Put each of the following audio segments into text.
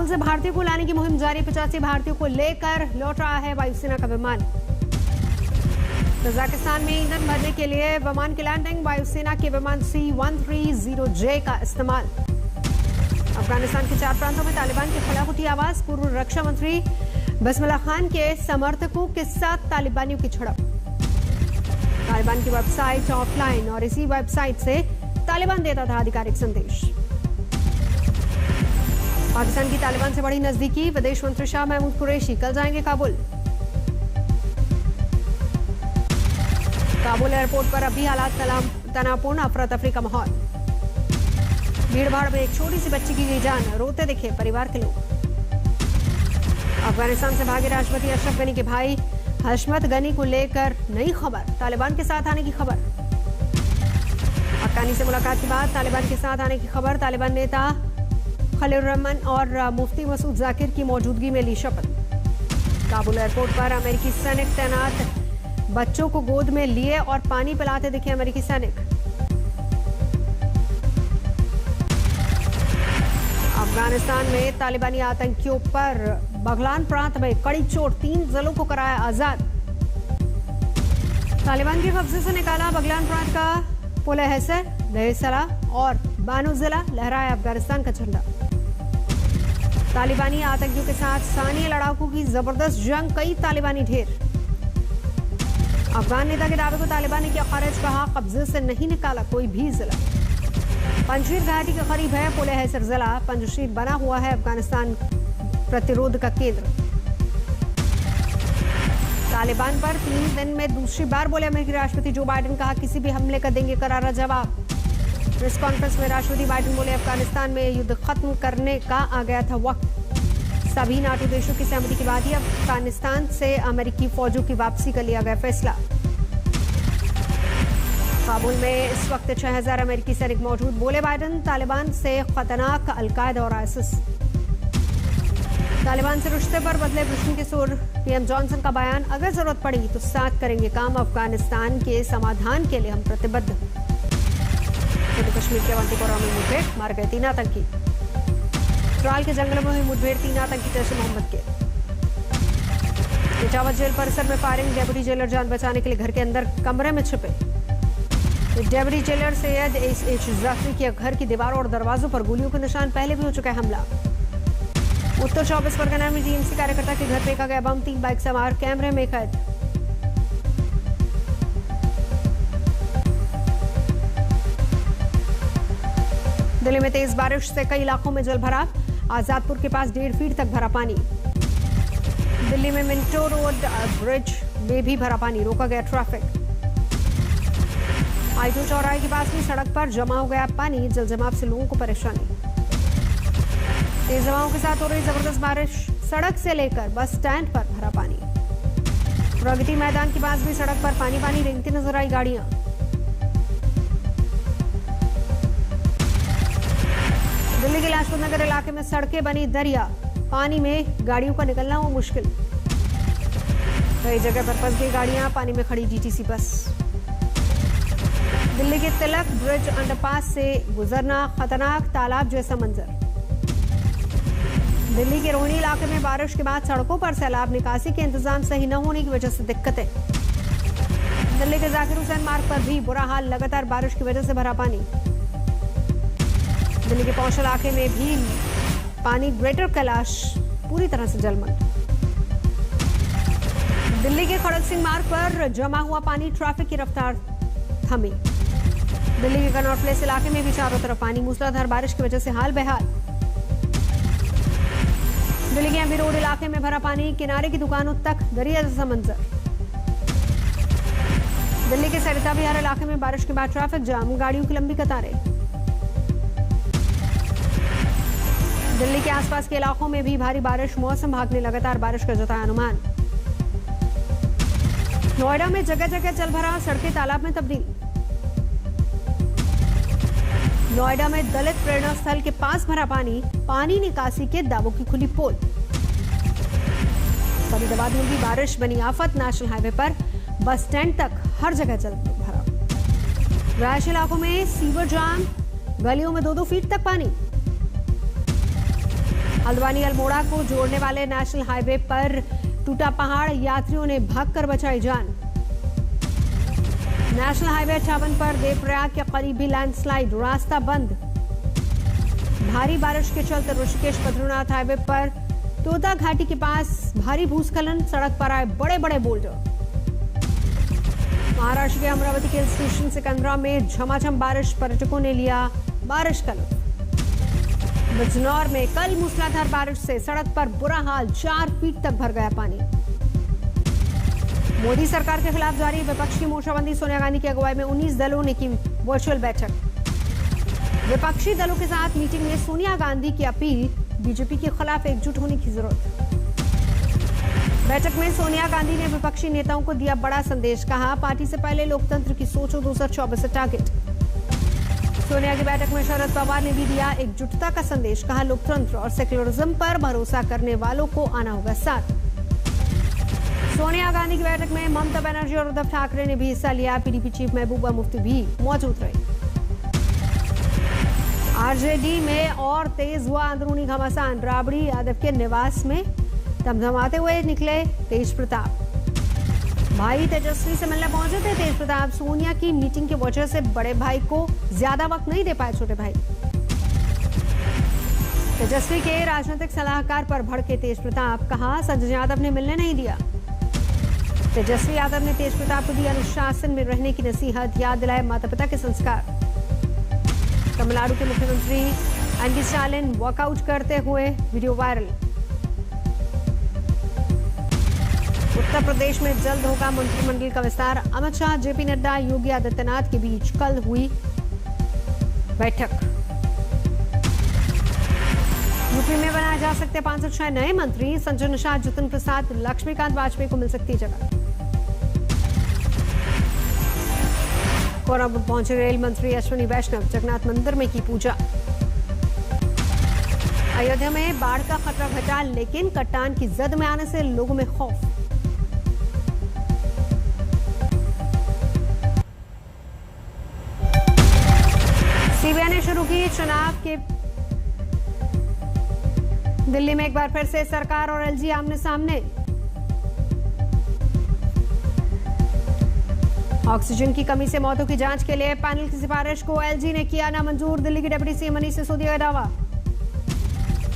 नेपाल से भारतीयों को लाने की मुहिम जारी। 85 भारतीयों को लेकर लौट रहा है वायुसेना का विमान। कजाकिस्तान में ईंधन भरने के लिए विमान की लैंडिंग। वायुसेना के विमान C-130J का इस्तेमाल। अफगानिस्तान के 4 प्रांतों में तालिबान के खिलाफ उठी आवाज। पूर्व रक्षा मंत्री बिस्मिल्लाह खान के समर्थकों के साथ तालिबानियों की झड़प। तालिबान की वेबसाइट ऑफलाइन और इसी वेबसाइट से तालिबान देता था आधिकारिक संदेश। पाकिस्तान की तालिबान से बड़ी नजदीकी। विदेश मंत्री शाह महमूद कुरैशी कल जाएंगे काबुल। काबुल एयरपोर्ट पर अभी हालात तनावपूर्ण, अफरा तफरी का माहौल। भीड़ भाड़ में एक छोटी सी बच्ची की गई जान, रोते दिखे परिवार के लोग। अफगानिस्तान से भागे राष्ट्रपति अशरफ गनी के भाई हशमत गनी को लेकर नई खबर। तालिबान के साथ आने की खबर। हक्कानी से मुलाकात के बाद तालिबान के साथ आने की खबर। तालिबान नेता खलील रहमान और मुफ्ती मसूद जाकिर की मौजूदगी में ली शपथ। काबुल एयरपोर्ट पर अमेरिकी सैनिक तैनात। बच्चों को गोद में लिए और पानी पिलाते दिखे अमेरिकी सैनिक। अफगानिस्तान में तालिबानी आतंकियों पर बगलान प्रांत में कड़ी चोट। 3 जिलों को कराया आजाद। तालिबान के कब्जे से निकाला बगलान प्रांत का पुलहसर, दहसला और बानो जिला। लहराया अफगानिस्तान का झंडा। तालिबानी आतंकियों के साथ स्थानीय लड़ाकों की जबरदस्त जंग। कई तालिबानी ढेर। अफगान नेता के दावे को तालिबान ने किया खारिज। कहा कब्जे से नहीं निकाला कोई भी जिला। पंजशीर घाटी के करीब है पुलहसर जिला। पंजशीर बना हुआ है अफगानिस्तान प्रतिरोध का केंद्र। तालिबान पर 3 दिन में दूसरी बार बोले अमेरिकी राष्ट्रपति जो बाइडेन। कहा किसी भी हमले का देंगे करारा जवाब। प्रेस कॉन्फ्रेंस में राष्ट्रपति बाइडेन बोले अफगानिस्तान में युद्ध खत्म करने का आ गया था वक्त। सभी नाटो देशों की सहमति के बाद ही अफगानिस्तान से अमेरिकी फौजों की वापसी का लिया गया फैसला। काबुल में इस वक्त 6000 अमेरिकी सैनिक मौजूद। बोले बाइडेन तालिबान से खतरनाक अलकायदा और आईएसआईएस। तालिबान से रिश्ते पर बदले प्रश्न के सुर। पीएम जॉनसन का बयान। अगर जरूरत पड़ी तो साथ करेंगे काम। अफगानिस्तान के समाधान के लिए हम प्रतिबद्ध। जम्मू कश्मीर के अवंतीपोरा में मुठभेड़, मार गए 3 आतंकी। त्राल के जंगलों में हुई मुठभेड़, 3 आतंकी जैश ए मोहम्मद के। पेशावर जेल परिसर में फायरिंग। डेप्यूटी जेलर जान बचाने के लिए घर के अंदर कमरे में छिपे। Deputy jailer Syed H Jafri के घर की दीवारों और दरवाजों पर गोलियों के निशान। पहले भी हो चुका है हमला। उत्तर 24 परगना में टीएमसी कार्यकर्ता के घर फेंका गया बम। 3 बाइक सवार कैमरे में कैद। दिल्ली में तेज बारिश से कई इलाकों में जल भराव। आजादपुर के पास 1.5 फीट तक भरा पानी। दिल्ली में मिंटो रोड ब्रिज में भी भरा पानी, रोका गया ट्रैफिक। आईटो चौराहे के पास भी सड़क पर जमा हो गया पानी। जल जमाव से लोगों को परेशानी। तेज हवाओं के साथ हो रही जबरदस्त बारिश। सड़क से लेकर बस स्टैंड पर भरा पानी। प्रगति मैदान के पास भी सड़क पर पानी पानी रेंगती नजर आई गाड़ियां। दिल्ली के लाजपत नगर इलाके में सड़कें बनी दरिया। पानी में गाड़ियों का निकलना हो मुश्किल। कई जगह पर फंस गई गाड़ियां। पानी में खड़ी डीटीसी बस। दिल्ली के तिलक ब्रिज अंडरपास से गुजरना खतरनाक, तालाब जैसा मंजर। दिल्ली के रोहिणी इलाके में बारिश के बाद सड़कों पर सैलाब। निकासी के इंतजाम सही न होने की वजह से दिक्कतें। दिल्ली के जाकिर हुसैन मार्ग पर भी बुरा हाल। लगातार बारिश की वजह से भरा पानी। दिल्ली के पौष इलाके में भी पानी। ग्रेटर कैलाश पूरी तरह से जलमग्न। दिल्ली के खड़क सिंह मार्ग पर जमा हुआ पानी। ट्रैफिक की रफ्तार थमी। दिल्ली के कनॉट प्लेस इलाके में भी चारों तरफ पानी। मूसलाधार बारिश की वजह से हाल बेहाल। दिल्ली के एमबी रोड इलाके में भरा पानी। किनारे की दुकानों तक दरिया जैसा मंजर। दिल्ली के सरिता विहार इलाके में बारिश के बाद ट्रैफिक जाम। गाड़ियों की लंबी कतारें। दिल्ली के आसपास के इलाकों में भी भारी बारिश। मौसम विभाग ने लगातार बारिश का जताया अनुमान। नोएडा में जगह जगह जल भरा। सड़कें तालाब में तब्दील। नोएडा में दलित प्रेरणा स्थल के पास भरा पानी। पानी निकासी के दावों की खुली पोल। फरीदाबाद में भी बारिश बनी आफत। नेशनल हाईवे पर बस स्टैंड तक हर जगह जल भरा। रहायशी इलाकों में सीवर जाम। गलियों में 2-2 फीट तक पानी। हल्द्वानी अल्मोड़ा को जोड़ने वाले नेशनल हाईवे पर टूटा पहाड़, यात्रियों ने भागकर बचाई जान। नेशनल हाईवे 58 पर देवप्रयाग के करीबी लैंडस्लाइड, रास्ता बंद। भारी बारिश के चलते ऋषिकेश बद्रीनाथ हाईवे पर तोता घाटी के पास भारी भूस्खलन, सड़क पर आए बड़े बड़े बोल्डर। महाराष्ट्र के अमरावती के स्टेशन सिकंदरा में झमाझम बारिश, पर्यटकों ने लिया बारिश का लुत्फ। बिजनौर में कल मूसलाधार बारिश से सड़क पर बुरा हाल, 4 फीट तक भर गया पानी। मोदी सरकार के खिलाफ जारी विपक्ष की मोर्चाबंदी, सोनिया गांधी की अगुवाई में 19 दलों ने की वर्चुअल बैठक। विपक्षी दलों के साथ मीटिंग में सोनिया गांधी की अपील, बीजेपी के खिलाफ एकजुट होने की जरूरत। बैठक में सोनिया गांधी ने विपक्षी नेताओं को दिया बड़ा संदेश, कहा पार्टी से पहले लोकतंत्र की सोचो, 2024 से टारगेट। सोनिया की बैठक में शरद पवार ने भी दिया एकजुटता का संदेश, कहा लोकतंत्र और सेक्युलरिज्म पर भरोसा करने वालों को आना होगा साथ। सोनिया गांधी की बैठक में ममता बनर्जी और उद्धव ठाकरे ने भी हिस्सा लिया। पीडीपी चीफ महबूबा मुफ्ती भी मौजूद रहे। आरजेडी में और तेज हुआ अंदरूनी घमासान, राबड़ी यादव के निवास में धमधमाते हुए निकले तेज प्रताप। भाई तेजस्वी से मिलने पहुंचे थे तेज प्रताप। सोनिया की मीटिंग की वजह से बड़े भाई को ज्यादा वक्त नहीं दे पाए छोटे भाई। तेजस्वी के राजनीतिक सलाहकार पर भड़के तेज प्रताप, कहा संजय यादव ने मिलने नहीं दिया। तेजस्वी यादव ने तेज प्रताप को दी अनुशासन में रहने की नसीहत, याद दिलाए माता पिता के संस्कार। तमिलनाडु के मुख्यमंत्री एमके स्टालिन वॉकआउट करते हुए वीडियो वायरल। उत्तर प्रदेश में जल्द होगा मंत्रिमंडल का विस्तार, अमित शाह, जेपी नड्डा, योगी आदित्यनाथ के बीच कल हुई बैठक। यूपी में बनाए जा सकते 5 से 6 नए मंत्री, संजय निषाद, जितिन प्रसाद, लक्ष्मीकांत वाजपेयी को मिल सकती जगह। कोरापुट पहुंचे रेल मंत्री अश्विनी वैष्णव, जगन्नाथ मंदिर में की पूजा। अयोध्या में बाढ़ का खतरा घटा, लेकिन कट्टान की जद में आने से लोगों में खौफ। सीबीआई ने शुरू की चुनाव के दिल्ली में एक बार फिर से सरकार और एलजी आमने सामने। ऑक्सीजन की कमी से मौतों की जांच के लिए पैनल की सिफारिश को एलजी ने किया नामंजूर, दिल्ली की डिप्टी सीएम मनीष सिसोदिया का दावा।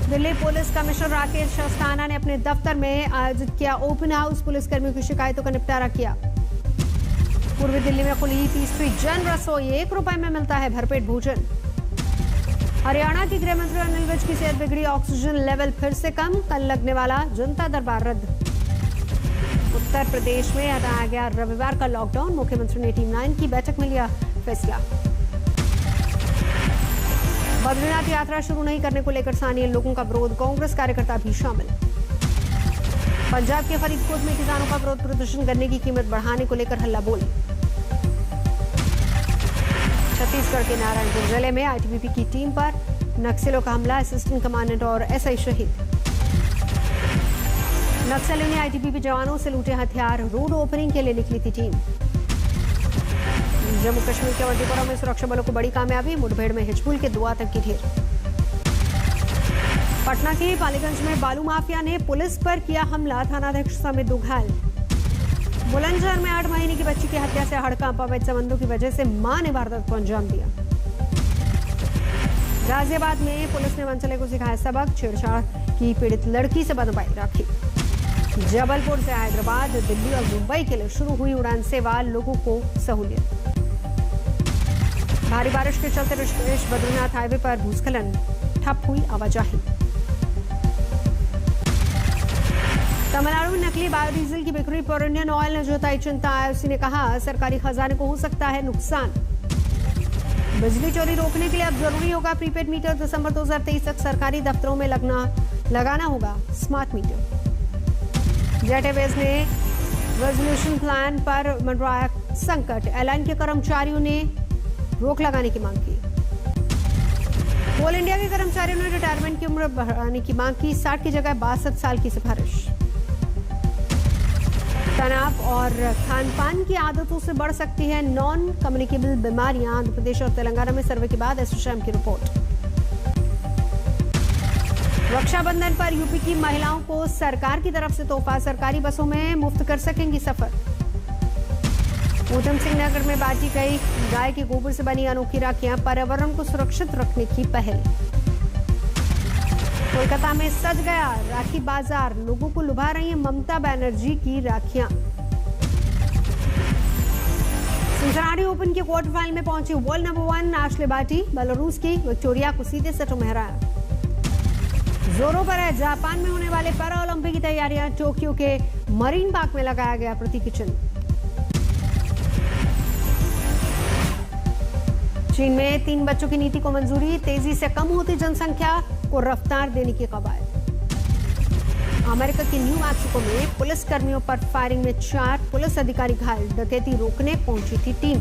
दिल्ली पुलिस कमिश्नर राकेश अस्थाना ने अपने दफ्तर में आयोजित किया ओपन हाउस, पुलिसकर्मियों की शिकायतों का निपटारा किया। पूर्वी दिल्ली में खुली तीसरी जन रसोई, 1 रुपए में मिलता है भरपेट भोजन। हरियाणा के गृह मंत्री अनिल विज की सेहत बिगड़ी, ऑक्सीजन लेवल फिर से कम, कल लगने वाला जनता दरबार रद्द। उत्तर प्रदेश में हटाया गया रविवार का लॉकडाउन, मुख्यमंत्री ने टीम 9 की बैठक में लिया फैसला। बद्रीनाथ यात्रा शुरू नहीं करने को लेकर स्थानीय लोगों का विरोध, कांग्रेस कार्यकर्ता भी शामिल। पंजाब के फरीदकोट में किसानों का विरोध प्रदर्शन करने की कीमत बढ़ाने को लेकर हल्ला बोल। छत्तीसगढ़ के नारायणपुर जिले में आईटीबीपी की टीम पर नक्सलियों का हमला, असिस्टेंट कमांडेंट और एसआई शहीद। नक्सलियों ने आईटीबीपी जवानों से लूटे हथियार, रोड ओपनिंग के लिए निकली थी टीम। जम्मू कश्मीर के अवंतीपोरा में सुरक्षा बलों को बड़ी कामयाबी, मुठभेड़ में हिजबुल के 2 आतंकी ढेर। पटना के पालीगंज में बालू माफिया ने पुलिस पर किया हमला, थानाध्यक्ष समेत 2 घायल। बुलंदशहर में 8 महीने की बच्ची की हत्या से हड़कंप, अवैध संबंधों की वजह से मां ने वारदात को अंजाम दिया। गाजियाबाद में पुलिस ने मनचले को सिखाया सबक, छेड़छाड़ की पीड़ित लड़की से बंधवाई राखी। जबलपुर से हैदराबाद, दिल्ली और मुंबई के लिए शुरू हुई उड़ान सेवा, लोगों को सहूलियत। भारी बारिश के चलते ऋषिकेश बद्रीनाथ हाईवे पर भूस्खलन, ठप हुई आवाजाही। तमिलनाडु में नकली बायोडीजल की बिक्री पर इंडियन ऑयल ने जताई चिंता, आईओसी ने कहा सरकारी खजाने को हो सकता है नुकसान। बिजली चोरी रोकने के लिए अब जरूरी होगा प्रीपेड मीटर, दिसंबर 2023 तक सरकारी दफ्तरों में लगाना होगा स्मार्ट मीटर। जेट एयरवेज ने रेजोल्यूशन प्लान पर मंडराया संकट, एयरलाइन के कर्मचारियों ने रोक लगाने की मांग की। कोल इंडिया के कर्मचारियों ने रिटायरमेंट की उम्र बढ़ाने की मांग की, 60 की जगह 62 साल की सिफारिश। तनाव और खान-पान की आदतों से बढ़ सकती है नॉन कम्युनिकेबल बीमारियां, आंध्र प्रदेश और तेलंगाना में सर्वे के बाद एसोचैम की रिपोर्ट। रक्षाबंधन पर यूपी की महिलाओं को सरकार की तरफ से तोहफा, सरकारी बसों में मुफ्त कर सकेंगी सफर। ऊधम सिंह नगर में बांटी गई गाय के गोबर से बनी अनोखी राखियां, पर्यावरण को सुरक्षित रखने की पहल। कोलकाता में सज गया राखी बाजार, लोगों को लुभा रही है ममता बनर्जी की राखियां। सिंसिनाटी ओपन के क्वार्टर फाइनल में पहुंची world number 1 Ashleigh Barty, Belarus की विक्टोरिया को सीधे सेटों में हराया। जोरों पर है जापान में होने वाले पैरा ओलंपिक की तैयारियां, टोक्यो के मरीन पार्क में लगाया गया प्रतीक चिन्ह। चीन में 3 बच्चों की नीति को मंजूरी, तेजी से कम होती जनसंख्या को रफ्तार देने की कवायद। अमेरिका के न्यू मैक्सिको में पुलिस कर्मियों पर फायरिंग में 4 पुलिस अधिकारी घायल, डकैती रोकने पहुंची थी टीम।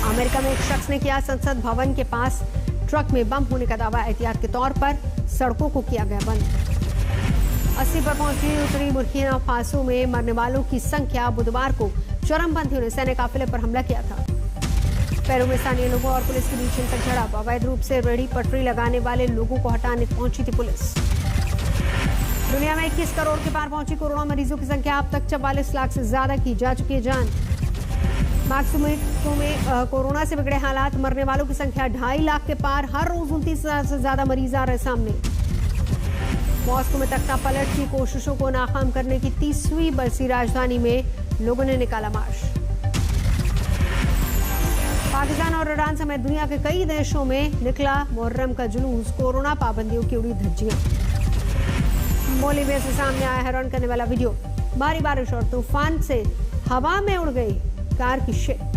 अमेरिका में एक शख्स ने किया संसद भवन के पास ट्रक में बम होने का दावा, एहतियात के तौर पर सड़कों को किया गया बंद। 80 पर पहुंची उत्तरी बुर्किना फासो में मरने वालों की संख्या, बुधवार को चरमपंथियों ने सैन्य काफिले पर हमला किया था। पेरू में स्थानीय लोगों और पुलिस के बीच हिंसक झड़प, अवैध रूप से रेहड़ी पटरी लगाने वाले लोगों को हटाने पहुंची थी पुलिस। दुनिया में 21 करोड़ के पार पहुंची कोरोना मरीजों की संख्या, अब तक 44 लाख से ज्यादा की जा चुकी है जान। मैक्सिको में कोरोना से बिगड़े हालात, मरने वालों की संख्या 2.5 लाख के पार, हर रोज 29,000 से ज्यादा मरीज आ रहे सामने। मॉस्को में तख्ता पलट की कोशिशों को नाकाम करने की 30वीं बरसी राजधानी में लोगों ने निकाला मार्च। पाकिस्तान और ईरान समेत दुनिया के कई देशों में निकला मुहर्रम का जुलूस, कोरोना पाबंदियों की उड़ी धज्जियां। बोलीविया से सामने आया हैरान करने वाला वीडियो, भारी बारिश और तूफान से हवा में उड़ गई कार की शेड।